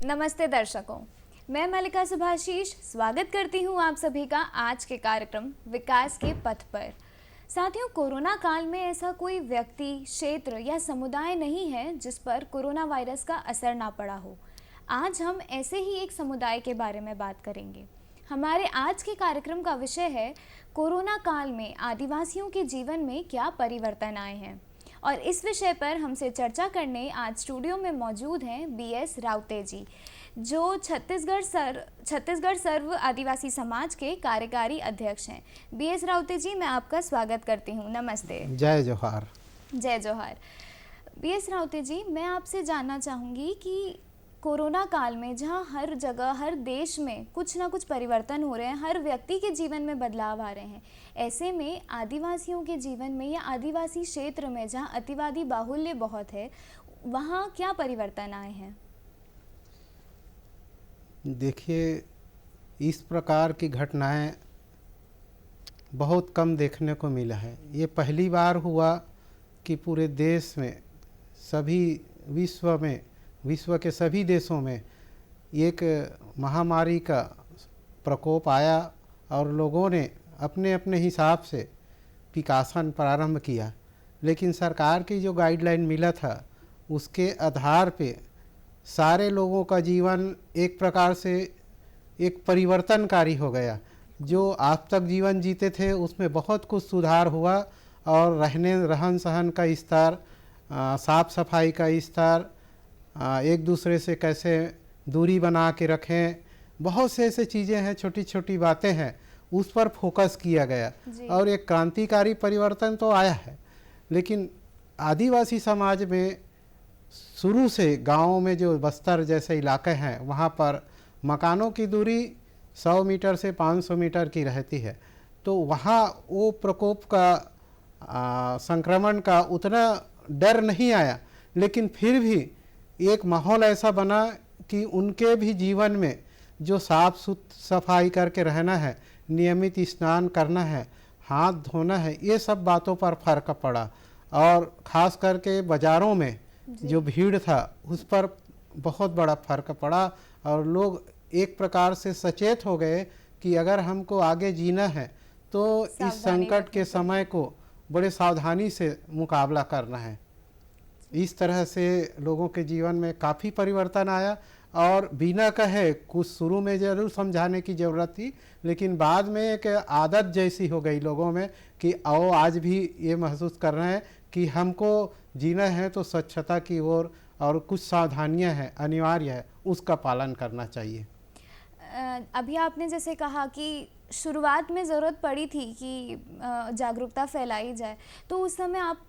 नमस्ते दर्शकों, मैं मल्लिका सुभाशीष स्वागत करती हूं आप सभी का आज के कार्यक्रम विकास के पथ पर। साथियों, कोरोना काल में ऐसा कोई व्यक्ति, क्षेत्र या समुदाय नहीं है जिस पर कोरोना वायरस का असर ना पड़ा हो। आज हम ऐसे ही एक समुदाय के बारे में बात करेंगे। हमारे आज के कार्यक्रम का विषय है कोरोना काल में आदिवासियों के जीवन में क्या परिवर्तन आए हैं। और इस विषय पर हमसे चर्चा करने आज स्टूडियो में मौजूद हैं बीएस राउते जी, जो छत्तीसगढ़ सर्व आदिवासी समाज के कार्यकारी अध्यक्ष हैं। बीएस राउते जी, मैं आपका स्वागत करती हूं। नमस्ते। जय जोहार। जय जोहार। बीएस राउते जी, मैं आपसे जानना चाहूँगी कि कोरोना काल में जहाँ हर जगह, हर देश में कुछ ना कुछ परिवर्तन हो रहे हैं, हर व्यक्ति के जीवन में बदलाव आ रहे हैं, ऐसे में आदिवासियों के जीवन में या आदिवासी क्षेत्र में जहाँ अतिवादी बाहुल्य बहुत है, वहाँ क्या परिवर्तन आए हैं? देखिए, इस प्रकार की घटनाएं बहुत कम देखने को मिला है। ये पहली बार हुआ कि पूरे देश में, सभी विश्व के सभी देशों में एक महामारी का प्रकोप आया और लोगों ने अपने अपने हिसाब से प्रकाशन प्रारंभ किया। लेकिन सरकार की जो गाइडलाइन मिला था उसके आधार पे सारे लोगों का जीवन एक प्रकार से एक परिवर्तनकारी हो गया। जो आज तक जीवन जीते थे उसमें बहुत कुछ सुधार हुआ और रहन सहन का स्तर, साफ सफाई का स्तर, एक दूसरे से कैसे दूरी बना के रखें, बहुत से ऐसे चीज़ें हैं, छोटी छोटी बातें हैं, उस पर फोकस किया गया और एक क्रांतिकारी परिवर्तन तो आया है। लेकिन आदिवासी समाज में शुरू से गाँव में जो बस्तर जैसे इलाके हैं वहाँ पर मकानों की दूरी 100 मीटर से 500 मीटर की रहती है, तो वहाँ वो प्रकोप का संक्रमण का उतना डर नहीं आया। लेकिन फिर भी एक माहौल ऐसा बना कि उनके भी जीवन में जो साफ सफाई करके रहना है, नियमित स्नान करना है, हाथ धोना है, ये सब बातों पर फर्क पड़ा। और ख़ास करके बाज़ारों में जो भीड़ था उस पर बहुत बड़ा फर्क पड़ा और लोग एक प्रकार से सचेत हो गए कि अगर हमको आगे जीना है तो इस संकट के समय को बड़े सावधानी से मुकाबला करना है। इस तरह से लोगों के जीवन में काफ़ी परिवर्तन आया और बिना कहे कुछ शुरू में ज़रूर समझाने की ज़रूरत थी, लेकिन बाद में एक आदत जैसी हो गई लोगों में कि आओ आज भी ये महसूस कर रहे हैं कि हमको जीना है तो स्वच्छता की ओर और कुछ सावधानियां हैं, अनिवार्य है, उसका पालन करना चाहिए। अभी आपने जैसे कहा कि शुरुआत में ज़रूरत पड़ी थी कि जागरूकता फैलाई जाए, तो उस समय आप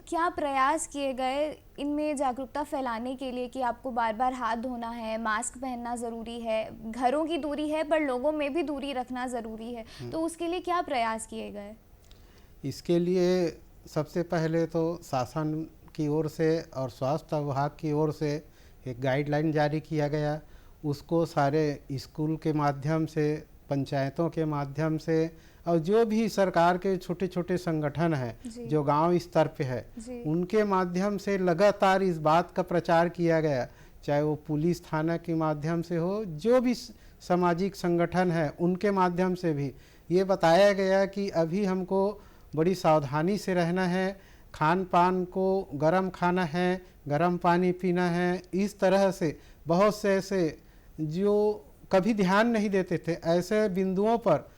क्या प्रयास किए गए इनमें जागरूकता फैलाने के लिए कि आपको बार बार हाथ धोना है, मास्क पहनना ज़रूरी है, घरों की दूरी है पर लोगों में भी दूरी रखना ज़रूरी है, तो उसके लिए क्या प्रयास किए गए? इसके लिए सबसे पहले तो शासन की ओर से और स्वास्थ्य विभाग की ओर से एक गाइडलाइन जारी किया गया। उसको सारे स्कूल के माध्यम से, पंचायतों के माध्यम से और जो भी सरकार के छोटे छोटे संगठन हैं जो गांव स्तर पे है उनके माध्यम से लगातार इस बात का प्रचार किया गया, चाहे वो पुलिस थाना के माध्यम से हो, जो भी सामाजिक संगठन है उनके माध्यम से भी ये बताया गया कि अभी हमको बड़ी सावधानी से रहना है, खान पान को गर्म खाना है, गर्म पानी पीना है। इस तरह से बहुत से ऐसे जो कभी ध्यान नहीं देते थे, ऐसे बिंदुओं पर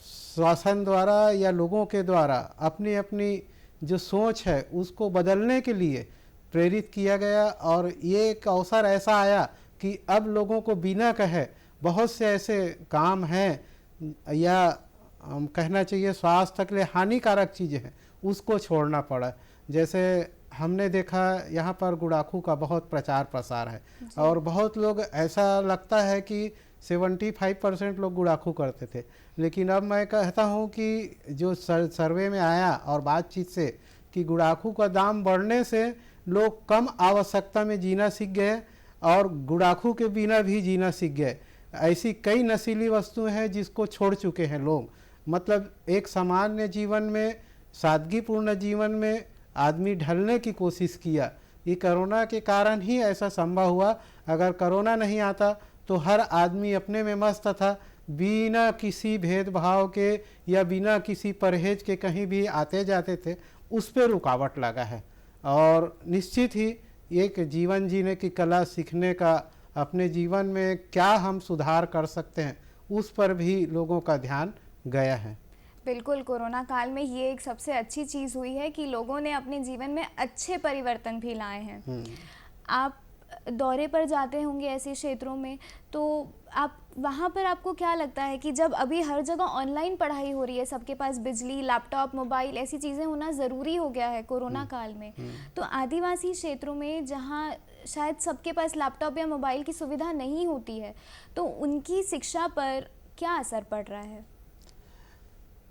शासन द्वारा या लोगों के द्वारा अपनी अपनी जो सोच है उसको बदलने के लिए प्रेरित किया गया। और ये एक अवसर ऐसा आया कि अब लोगों को बिना कहे बहुत से ऐसे काम हैं या कहना चाहिए स्वास्थ्य के लिए हानिकारक चीज़ें हैं उसको छोड़ना पड़ा। जैसे हमने देखा यहाँ पर गुड़ाखू का बहुत प्रचार प्रसार है और बहुत लोग, ऐसा लगता है कि 75% लोग गुड़ाखू करते थे, लेकिन अब मैं कहता हूँ कि जो सर्वे में आया और बातचीत से कि गुड़ाखू का दाम बढ़ने से लोग कम आवश्यकता में जीना सीख गए और गुड़ाखू के बिना भी जीना सीख गए। ऐसी कई नशीली वस्तुएं हैं जिसको छोड़ चुके हैं लोग। मतलब एक सामान्य जीवन में, सादगीपूर्ण जीवन में आदमी ढलने की कोशिश किया। ये कोरोना के कारण ही ऐसा संभव हुआ। अगर कोरोना नहीं आता तो हर आदमी अपने में मस्त था, बिना किसी भेदभाव के या बिना किसी परहेज के कहीं भी आते जाते थे। उस पर रुकावट लगा है और निश्चित ही एक जीवन जीने की कला सीखने का, अपने जीवन में क्या हम सुधार कर सकते हैं, उस पर भी लोगों का ध्यान गया है। बिल्कुल, कोरोना काल में ये एक सबसे अच्छी चीज़ हुई है कि लोगों ने अपने जीवन में अच्छे परिवर्तन भी लाए हैं। आप दौरे पर जाते होंगे ऐसे क्षेत्रों में, तो आप वहाँ पर आपको क्या लगता है कि जब अभी हर जगह ऑनलाइन पढ़ाई हो रही है, सबके पास बिजली, लैपटॉप, मोबाइल ऐसी चीज़ें होना ज़रूरी हो गया है कोरोना काल में, तो आदिवासी क्षेत्रों में जहाँ शायद सबके पास लैपटॉप या मोबाइल की सुविधा नहीं होती है, तो उनकी शिक्षा पर क्या असर पड़ रहा है?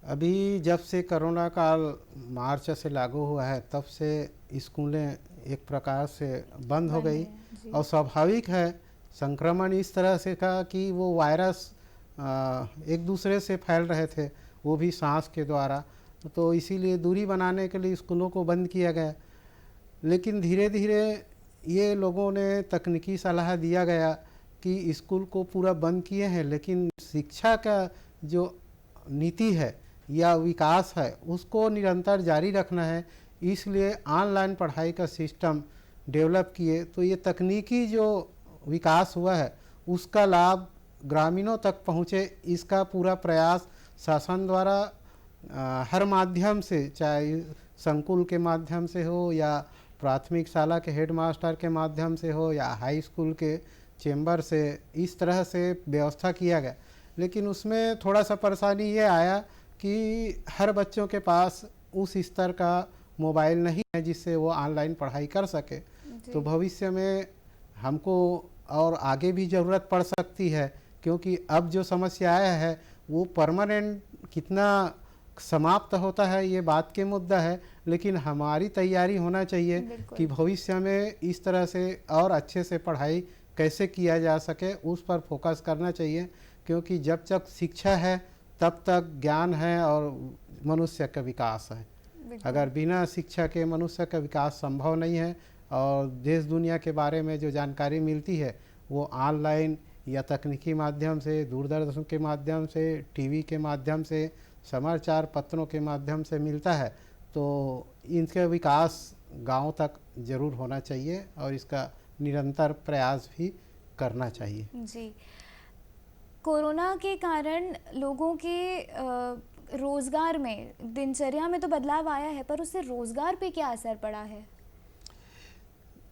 अभी जब से कोरोना काल मार्च से लागू हुआ है, तब से स्कूलें एक प्रकार से बंद हो गई और स्वाभाविक है, संक्रमण इस तरह से था कि वो वायरस एक दूसरे से फैल रहे थे, वो भी सांस के द्वारा, तो इसीलिए दूरी बनाने के लिए स्कूलों को बंद किया गया। लेकिन धीरे धीरे ये लोगों ने तकनीकी सलाह दिया गया कि स्कूल को पूरा बंद किए हैं, लेकिन शिक्षा का जो नीति है या विकास है उसको निरंतर जारी रखना है, इसलिए ऑनलाइन पढ़ाई का सिस्टम डेवलप किए। तो ये तकनीकी जो विकास हुआ है उसका लाभ ग्रामीणों तक पहुँचे, इसका पूरा प्रयास शासन द्वारा हर माध्यम से, चाहे संकुल के माध्यम से हो या प्राथमिक शाला के हेडमास्टर के माध्यम से हो या हाई स्कूल के चेंबर से, इस तरह से व्यवस्था किया गया। लेकिन उसमें थोड़ा सा परेशानी ये आया कि हर बच्चों के पास उस स्तर का मोबाइल नहीं है जिससे वो ऑनलाइन पढ़ाई कर सके। तो भविष्य में हमको और आगे भी ज़रूरत पड़ सकती है, क्योंकि अब जो समस्या आया है वो परमानेंट कितना समाप्त होता है ये बात के मुद्दा है, लेकिन हमारी तैयारी होना चाहिए कि भविष्य में इस तरह से और अच्छे से पढ़ाई कैसे किया जा सके, उस पर फोकस करना चाहिए। क्योंकि जब तक शिक्षा है तब तक ज्ञान है और मनुष्य का विकास है। अगर बिना शिक्षा के मनुष्य का विकास संभव नहीं है और देश दुनिया के बारे में जो जानकारी मिलती है वो ऑनलाइन या तकनीकी माध्यम से, दूरदर्शन के माध्यम से, टीवी के माध्यम से, समाचार पत्रों के माध्यम से मिलता है। तो इनका विकास गांव तक जरूर होना चाहिए और इसका निरंतर प्रयास भी करना चाहिए। जी, कोरोना के कारण लोगों के रोज़गार में, दिनचर्या में तो बदलाव आया है, पर उससे रोज़गार पे क्या असर पड़ा है?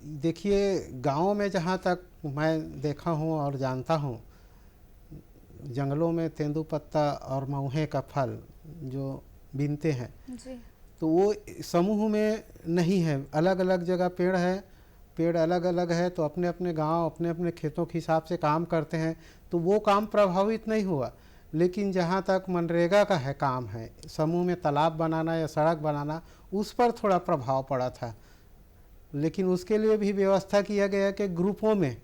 देखिए, गांव में जहाँ तक मैं देखा हूँ और जानता हूँ, जंगलों में तेंदुपत्ता और महुए का फल जो बीनते हैं जी, तो वो समूह में नहीं है, अलग अलग जगह पेड़ है, पेड़ अलग अलग है, तो अपने अपने गांव, अपने अपने खेतों के हिसाब से काम करते हैं, तो वो काम प्रभावित नहीं हुआ। लेकिन जहाँ तक मनरेगा का है काम है, समूह में तालाब बनाना या सड़क बनाना, उस पर थोड़ा प्रभाव पड़ा था। लेकिन उसके लिए भी व्यवस्था किया गया कि ग्रुपों में,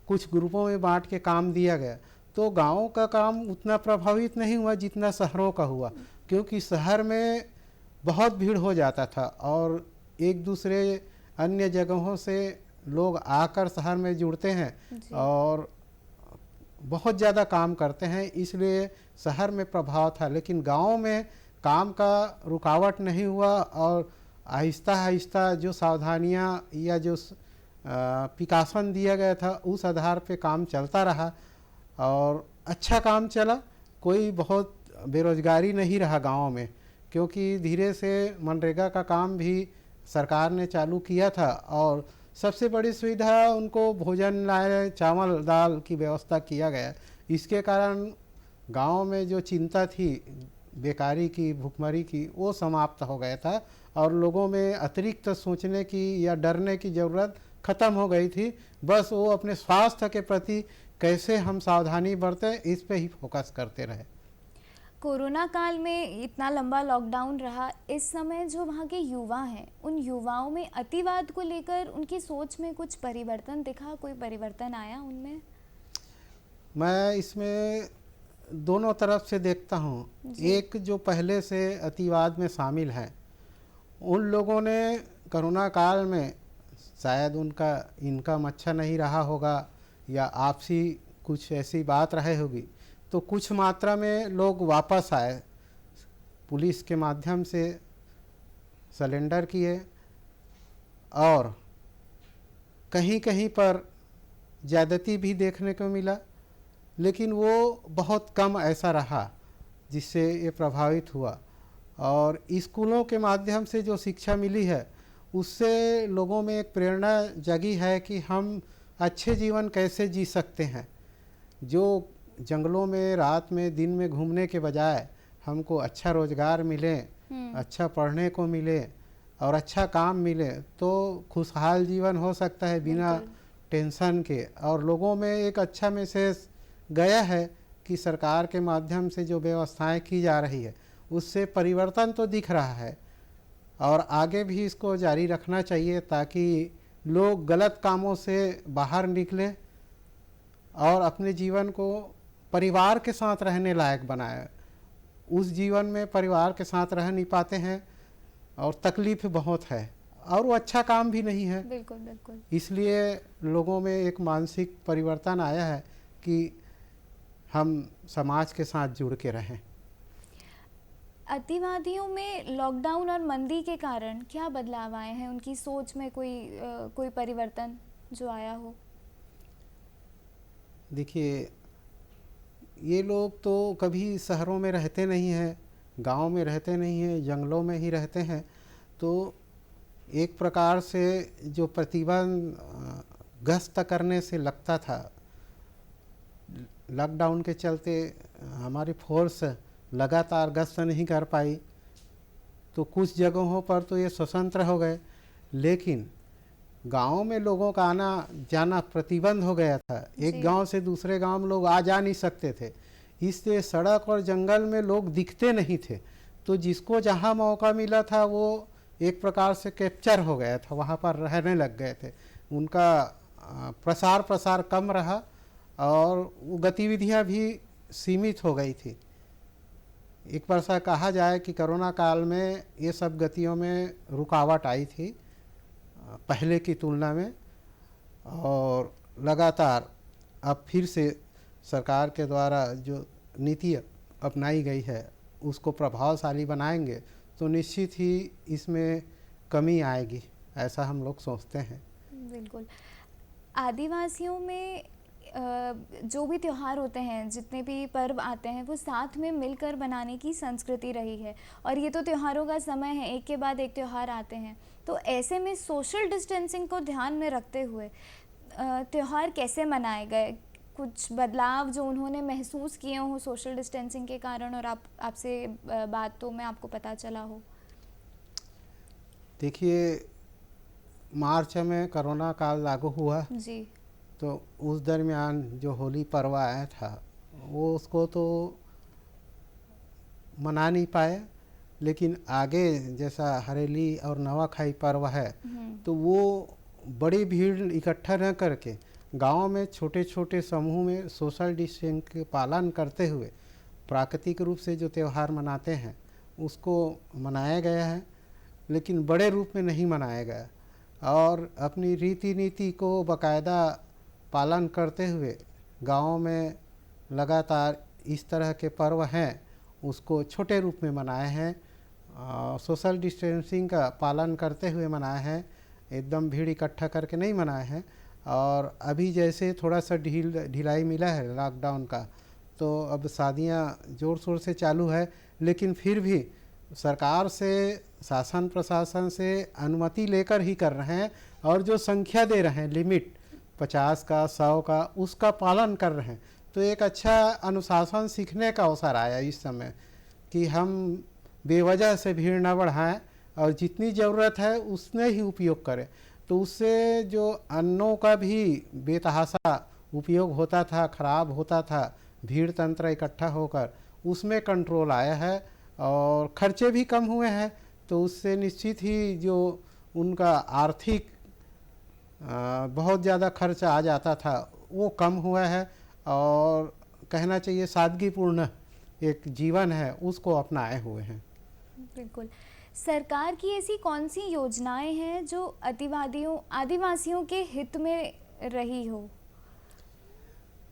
कुछ ग्रुपों में बांट के काम दिया गया। तो गाँव का काम उतना प्रभावित नहीं हुआ जितना शहरों का हुआ, क्योंकि शहर में बहुत भीड़ हो जाता था और एक दूसरे अन्य जगहों से लोग आकर शहर में जुड़ते हैं और बहुत ज़्यादा काम करते हैं, इसलिए शहर में प्रभाव था। लेकिन गांव में काम का रुकावट नहीं हुआ और आहिस्ता आहिस्ता जो सावधानियां या जो प्रिकॉशन दिया गया था उस आधार पे काम चलता रहा और अच्छा काम चला। कोई बहुत बेरोजगारी नहीं रहा गाँव में, क्योंकि धीरे से मनरेगा का काम भी सरकार ने चालू किया था और सबसे बड़ी सुविधा उनको भोजन लाए, चावल दाल की व्यवस्था किया गया। इसके कारण गांव में जो चिंता थी बेकारी की, भुखमरी की, वो समाप्त हो गया था और लोगों में अतिरिक्त सोचने की या डरने की ज़रूरत ख़त्म हो गई थी। बस वो अपने स्वास्थ्य के प्रति कैसे हम सावधानी बरतें, इस पे ही फोकस करते रहे। कोरोना काल में इतना लंबा लॉकडाउन रहा, इस समय जो वहाँ के युवा हैं, उन युवाओं में अतिवाद को लेकर उनकी सोच में कुछ परिवर्तन दिखा, कोई परिवर्तन आया उनमें? मैं इसमें दोनों तरफ से देखता हूँ। एक जो पहले से अतिवाद में शामिल हैं, उन लोगों ने कोरोना काल में शायद उनका इनकम अच्छा नहीं रहा होगा या आपसी कुछ ऐसी बात रही होगी, तो कुछ मात्रा में लोग वापस आए, पुलिस के माध्यम से सरेंडर किए। और कहीं कहीं पर ज़्यादती भी देखने को मिला, लेकिन वो बहुत कम ऐसा रहा जिससे ये प्रभावित हुआ। और स्कूलों के माध्यम से जो शिक्षा मिली है उससे लोगों में एक प्रेरणा जगी है कि हम अच्छे जीवन कैसे जी सकते हैं। जो जंगलों में रात में दिन में घूमने के बजाय हमको अच्छा रोज़गार मिले, अच्छा पढ़ने को मिले और अच्छा काम मिले, तो खुशहाल जीवन हो सकता है बिना टेंशन के। और लोगों में एक अच्छा मैसेज गया है कि सरकार के माध्यम से जो व्यवस्थाएं की जा रही है उससे परिवर्तन तो दिख रहा है, और आगे भी इसको जारी रखना चाहिए ताकि लोग गलत कामों से बाहर निकलें और अपने जीवन को परिवार के साथ रहने लायक बनाए। उस जीवन में परिवार के साथ रह नहीं पाते हैं और तकलीफ बहुत है और वो अच्छा काम भी नहीं है। बिल्कुल बिल्कुल। इसलिए लोगों में एक मानसिक परिवर्तन आया है कि हम समाज के साथ जुड़ के रहें। अतिवादियों में लॉकडाउन और मंदी के कारण क्या बदलाव आए हैं? उनकी सोच में कोई परिवर्तन जो आया हो? देखिए, ये लोग तो कभी शहरों में रहते नहीं हैं, गांव में रहते नहीं हैं, जंगलों में ही रहते हैं। तो एक प्रकार से जो प्रतिबंध गश्त करने से लगता था, लॉकडाउन के चलते हमारी फोर्स लगातार गश्त नहीं कर पाई, तो कुछ जगहों पर तो ये स्वतंत्र हो गए, लेकिन गांव में लोगों का आना जाना प्रतिबंध हो गया था। एक गांव से दूसरे गांव में लोग आ जा नहीं सकते थे, इसलिए सड़क और जंगल में लोग दिखते नहीं थे। तो जिसको जहां मौका मिला था वो एक प्रकार से कैप्चर हो गया था, वहां पर रहने लग गए थे। उनका प्रसार कम रहा और वो गतिविधियां भी सीमित हो गई थी। एक बार सा कहा जाए कि कोरोना काल में ये सब गतियों में रुकावट आई थी पहले की तुलना में, और लगातार अब फिर से सरकार के द्वारा जो नीति अपनाई गई है उसको प्रभावशाली बनाएंगे तो निश्चित ही इसमें कमी आएगी, ऐसा हम लोग सोचते हैं। बिल्कुल। आदिवासियों में जो भी त्यौहार होते हैं, जितने भी पर्व आते हैं, वो साथ में मिलकर बनाने की संस्कृति रही है। और ये तो त्योहारों का समय है, एक के बाद एक त्यौहार आते हैं, तो ऐसे में सोशल डिस्टेंसिंग को ध्यान में रखते हुए त्यौहार कैसे मनाए गए? कुछ बदलाव जो उन्होंने महसूस किए हों सोशल डिस्टेंसिंग के कारण, और आपसे बातों में आपको पता चला हो? देखिए, मार्च में कोरोना काल लागू हुआ जी, तो उस दरमियान जो होली पर्व आया था वो उसको तो मना नहीं पाए, लेकिन आगे जैसा हरेली और नवाखाई पर्व है तो वो बड़ी भीड़ इकट्ठा न करके गांव में छोटे छोटे समूह में सोशल डिस्टेंस के पालन करते हुए प्राकृतिक रूप से जो त्यौहार मनाते हैं उसको मनाया गया है, लेकिन बड़े रूप में नहीं मनाया गया। और अपनी रीति नीति को बाकायदा पालन करते हुए गाँव में लगातार इस तरह के पर्व हैं उसको छोटे रूप में मनाए हैं, सोशल डिस्टेंसिंग का पालन करते हुए मनाए हैं, एकदम भीड़ इकट्ठा करके नहीं मनाए हैं। और अभी जैसे थोड़ा सा ढिलाई मिला है लॉकडाउन का, तो अब शादियां ज़ोर शोर से चालू है, लेकिन फिर भी सरकार से शासन प्रशासन से अनुमति लेकर ही कर रहे हैं, और जो संख्या दे रहे हैं लिमिट 50 का 100 का उसका पालन कर रहे हैं। तो एक अच्छा अनुशासन सीखने का अवसर आया इस समय कि हम बेवजह से भीड़ न बढ़ाएं और जितनी ज़रूरत है उसने ही उपयोग करें। तो उससे जो अन्नों का भी बेतहाशा उपयोग होता था, खराब होता था, भीड़ तंत्र इकट्ठा होकर, उसमें कंट्रोल आया है और खर्चे भी कम हुए हैं। तो उससे निश्चित ही जो उनका आर्थिक बहुत ज़्यादा खर्च आ जाता था वो कम हुआ है, और कहना चाहिए सादगीपूर्ण एक जीवन है उसको अपनाए हुए हैं। बिल्कुल। सरकार की ऐसी कौन सी योजनाएं हैं जो अतिवादियों आदिवासियों के हित में रही हो?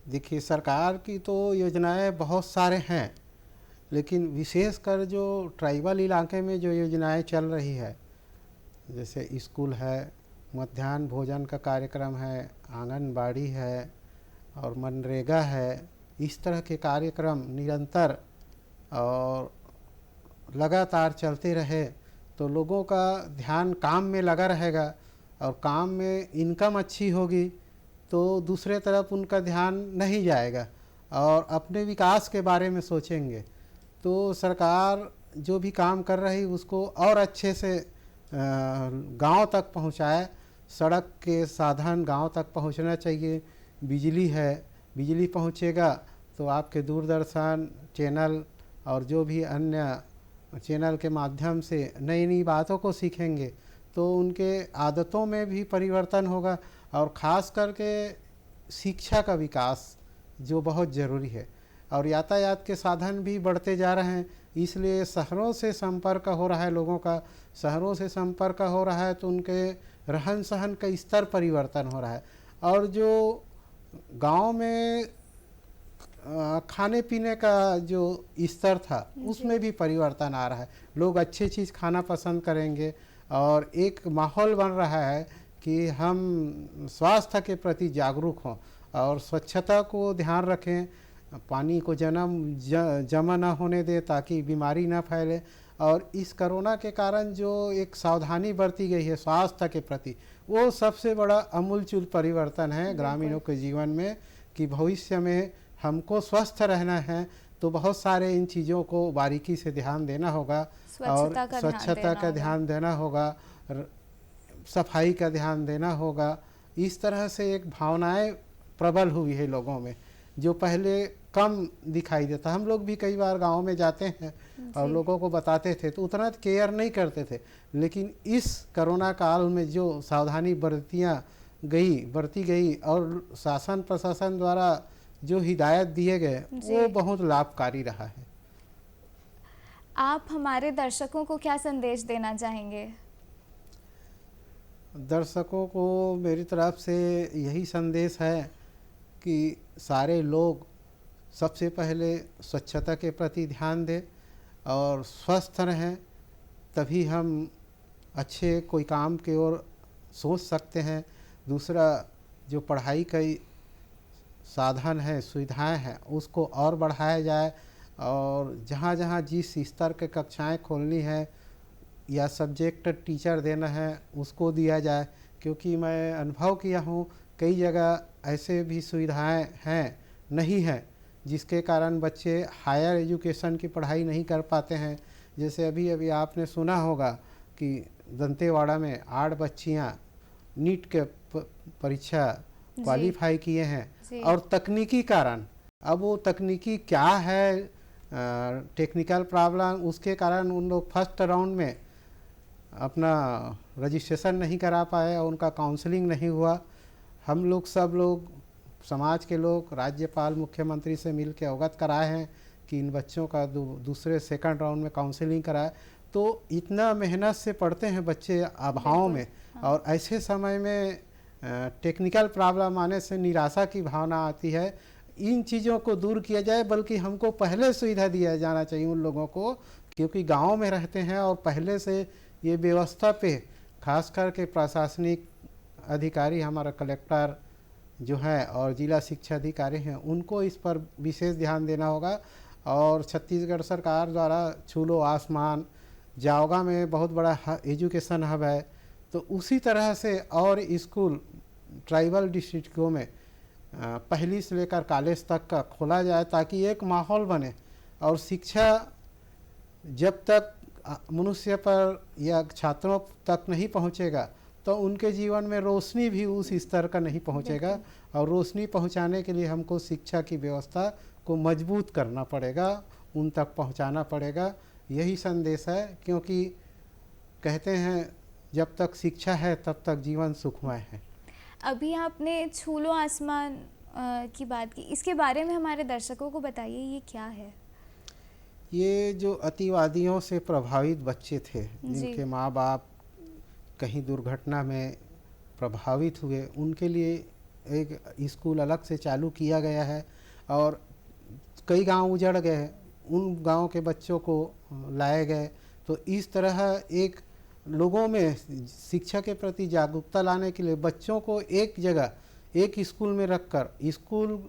देखिए, सरकार की तो योजनाएं बहुत सारे हैं, लेकिन विशेषकर जो ट्राइबल इलाके में जो योजनाएं चल रही है, जैसे स्कूल है, मध्याह्न भोजन का कार्यक्रम है, आंगनबाड़ी है और मनरेगा है, इस तरह के कार्यक्रम निरंतर और लगातार चलते रहे तो लोगों का ध्यान काम में लगा रहेगा, और काम में इनकम अच्छी होगी तो दूसरे तरफ उनका ध्यान नहीं जाएगा और अपने विकास के बारे में सोचेंगे। तो सरकार जो भी काम कर रही उसको और अच्छे से गांव तक पहुंचाए। सड़क के साधन गांव तक पहुंचना चाहिए। बिजली है, बिजली पहुंचेगा तो आपके दूरदर्शन चैनल और जो भी अन्य चैनल के माध्यम से नई नई बातों को सीखेंगे तो उनके आदतों में भी परिवर्तन होगा, और ख़ास करके शिक्षा का विकास जो बहुत ज़रूरी है। और यातायात के साधन भी बढ़ते जा रहे हैं, इसलिए शहरों से संपर्क हो रहा है लोगों का। शहरों से संपर्क हो रहा है तो उनके रहन सहन का स्तर परिवर्तन हो रहा है, और जो गांव में खाने पीने का जो स्तर था उसमें भी परिवर्तन आ रहा है। लोग अच्छी चीज़ खाना पसंद करेंगे और एक माहौल बन रहा है कि हम स्वास्थ्य के प्रति जागरूक हों और स्वच्छता को ध्यान रखें, पानी को जमा न होने दें ताकि बीमारी न फैले। और इस कोरोना के कारण जो एक सावधानी बरती गई है स्वास्थ्य के प्रति, वो सबसे बड़ा अमूलचूल परिवर्तन है ग्रामीणों के जीवन में, कि भविष्य में हमको स्वस्थ रहना है तो बहुत सारे इन चीज़ों को बारीकी से ध्यान देना होगा, और स्वच्छता का ध्यान देना होगा, सफाई का ध्यान देना होगा। इस तरह से एक भावनाएं प्रबल हुई है लोगों में जो पहले कम दिखाई देता। हम लोग भी कई बार गांव में जाते हैं और लोगों को बताते थे तो उतना केयर नहीं करते थे, लेकिन इस कोरोना काल में जो सावधानी बरती गई और शासन प्रशासन द्वारा जो हिदायत दिए गए वो बहुत लाभकारी रहा है। आप हमारे दर्शकों को क्या संदेश देना चाहेंगे? दर्शकों को मेरी तरफ से यही संदेश है कि सारे लोग सबसे पहले स्वच्छता के प्रति ध्यान दें और स्वस्थ रहें, तभी हम अच्छे कोई काम की ओर सोच सकते हैं। दूसरा, जो पढ़ाई का साधन है, सुविधाएं हैं, उसको और बढ़ाया जाए, और जहाँ जहाँ जिस स्तर के कक्षाएं खोलनी है या सब्जेक्ट टीचर देना है उसको दिया जाए, क्योंकि मैं अनुभव किया हूँ कई जगह ऐसे भी सुविधाएं हैं नहीं हैं जिसके कारण बच्चे हायर एजुकेशन की पढ़ाई नहीं कर पाते हैं। जैसे अभी आपने सुना होगा कि दंतेवाड़ा में 8 बच्चियां नीट के परीक्षा क्वालिफाई किए हैं, और तकनीकी कारण, अब वो तकनीकी क्या है, टेक्निकल प्रॉब्लम, उसके कारण उन लोग फर्स्ट राउंड में अपना रजिस्ट्रेशन नहीं करा पाए और उनका काउंसलिंग नहीं हुआ। हम लोग सब लोग समाज के लोग राज्यपाल मुख्यमंत्री से मिल के अवगत कराए हैं कि इन बच्चों का दूसरे सेकंड राउंड में काउंसलिंग कराए। तो इतना मेहनत से पढ़ते हैं बच्चे अभाव में, और ऐसे समय में टेक्निकल प्रॉब्लम आने से निराशा की भावना आती है। इन चीज़ों को दूर किया जाए, बल्कि हमको पहले सुविधा दिया जाना चाहिए उन लोगों को, क्योंकि गांव में रहते हैं और पहले से ये व्यवस्था पे खास करके प्रशासनिक अधिकारी, हमारा कलेक्टर जो है और जिला शिक्षा अधिकारी हैं, उनको इस पर विशेष ध्यान देना होगा। और छत्तीसगढ़ सरकार द्वारा छूलो आसमान, जावगा में बहुत बड़ा एजुकेशन हब है, तो उसी तरह से और स्कूल ट्राइबल डिस्ट्रिक्टों में पहली से लेकर कॉलेज तक का खोला जाए, ताकि एक माहौल बने। और शिक्षा जब तक मनुष्य पर या छात्रों तक नहीं पहुंचेगा तो उनके जीवन में रोशनी भी उस स्तर का नहीं पहुंचेगा, और रोशनी पहुंचाने के लिए हमको शिक्षा की व्यवस्था को मजबूत करना पड़ेगा, उन तक पहुंचाना पड़ेगा। यही संदेश है, क्योंकि कहते हैं जब तक शिक्षा है तब तक जीवन सुखमय है। अभी आपने छूलो आसमान की बात की, इसके बारे में हमारे दर्शकों को बताइए, ये क्या है? ये जो अतिवादियों से प्रभावित बच्चे थे, जिनके माँ बाप कहीं दुर्घटना में प्रभावित हुए, उनके लिए एक स्कूल अलग से चालू किया गया है और कई गांव उजड़ गए हैं, उन गांव के बच्चों को लाए गए। तो इस तरह एक लोगों में शिक्षा के प्रति जागरूकता लाने के लिए बच्चों को एक जगह एक स्कूल में रखकर, स्कूल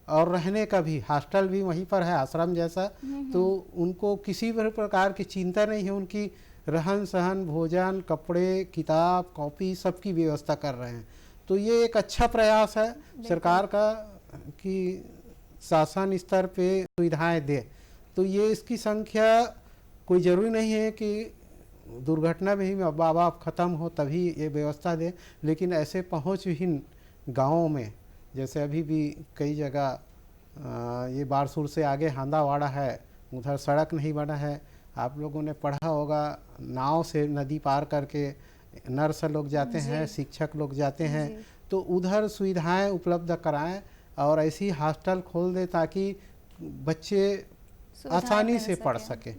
और रहने का भी हॉस्टल भी वहीं पर है, आश्रम जैसा, तो उनको किसी भी प्रकार की चिंता नहीं है, उनकी रहन सहन, भोजन, कपड़े, किताब, कॉपी सबकी व्यवस्था कर रहे हैं। तो ये एक अच्छा प्रयास है सरकार का कि शासन स्तर पे सुविधाएं दे। तो ये इसकी संख्या कोई ज़रूरी नहीं है कि दुर्घटना में ही माँ बाप ख़त्म हो तभी ये व्यवस्था दे, लेकिन ऐसे पहुँचहीन गाँवों में, जैसे अभी भी कई जगह ये बारसूर से आगे हांदावाड़ा है, उधर सड़क नहीं बना है। आप लोगों ने पढ़ा होगा, नाव से नदी पार करके नर्स लोग जाते हैं, शिक्षक लोग जाते हैं, तो उधर सुविधाएं उपलब्ध कराएं और ऐसी हॉस्टल खोल दें ताकि बच्चे आसानी से पढ़ सके।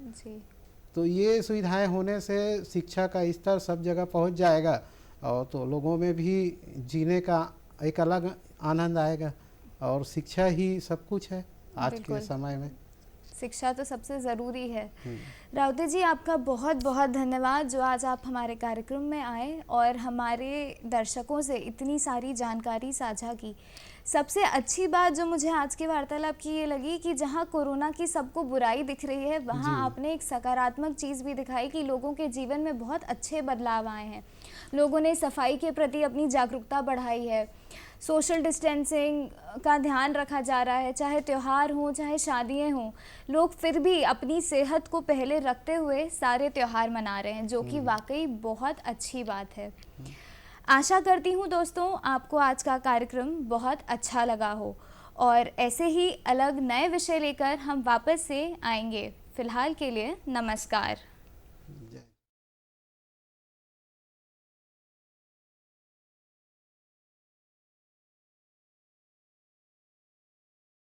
तो ये सुविधाएं होने से शिक्षा का स्तर सब जगह पहुंच जाएगा और तो लोगों में भी जीने का एक अलग आनंद आएगा और शिक्षा ही सब कुछ है आज के समय में। शिक्षा तो सबसे ज़रूरी है। राउते जी, आपका बहुत बहुत धन्यवाद जो आज आप हमारे कार्यक्रम में आए और हमारे दर्शकों से इतनी सारी जानकारी साझा की। सबसे अच्छी बात जो मुझे आज के वार्तालाप की ये लगी कि जहाँ कोरोना की सबको बुराई दिख रही है, वहाँ आपने एक सकारात्मक चीज़ भी दिखाई कि लोगों के जीवन में बहुत अच्छे बदलाव आए हैं। लोगों ने सफाई के प्रति अपनी जागरूकता बढ़ाई है, सोशल डिस्टेंसिंग का ध्यान रखा जा रहा है, चाहे त्यौहार हों चाहे शादियाँ हों, लोग फिर भी अपनी सेहत को पहले रखते हुए सारे त्यौहार मना रहे हैं, जो कि वाकई बहुत अच्छी बात है। आशा करती हूँ दोस्तों आपको आज का कार्यक्रम बहुत अच्छा लगा हो और ऐसे ही अलग नए विषय लेकर हम वापस से आएंगे। फिलहाल के लिए नमस्कार।